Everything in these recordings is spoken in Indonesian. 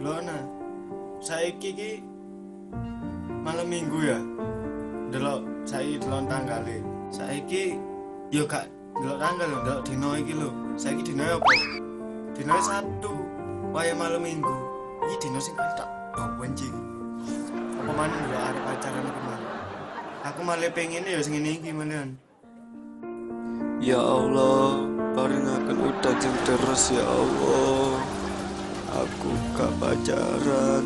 Lona, saiki ki malam minggu ya. Delok saiki delok tanggale. Saiki yo gak delok tanggal lho, delok dino iki lho. Saiki dino apa? Dino Sabtu. Waya malam minggu. Iki dino sing paling tak benci. Apa maneh delok arek pacaran iki man. Aku malah pengen ya sing ngene iki menen. Ya Allah, paringaken udan sing terus ya Allah. Aku gak pacaran,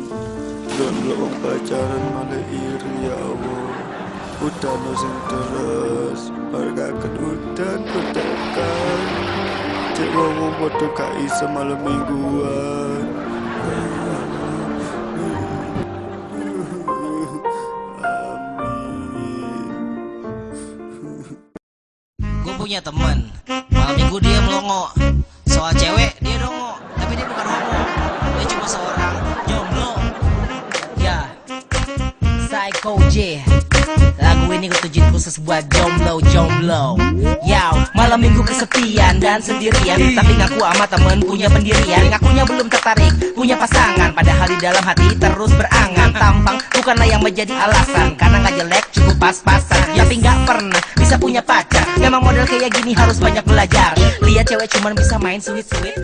delok wong pacaran malah iri ya Allah. Udan sing terus, paringaken udan tekan. Cek wong padha gak iso malam mingguan. Gue punya temen malam minggu dia melongo. Soal cewek dia dongo, tapi dia bukan homo. Dia cuma seorang jomblo. Ya, Psycho J. Lagu ini gue tujuin khusus buat jomblo. Yow, malam minggu kesepian dan sendirian, tapi ngaku sama temen punya pendirian. Ngakunya belum tertarik, punya pasangan, padahal di dalam hati terus berangan. Tampang bukanlah yang menjadi alasan, karena gak jelek cukup pas-pasan. Tapi gak pernah bisa punya pacar. Memang model kayak gini harus banyak belajar. Lihat cewek cuman bisa main sweet-sweet.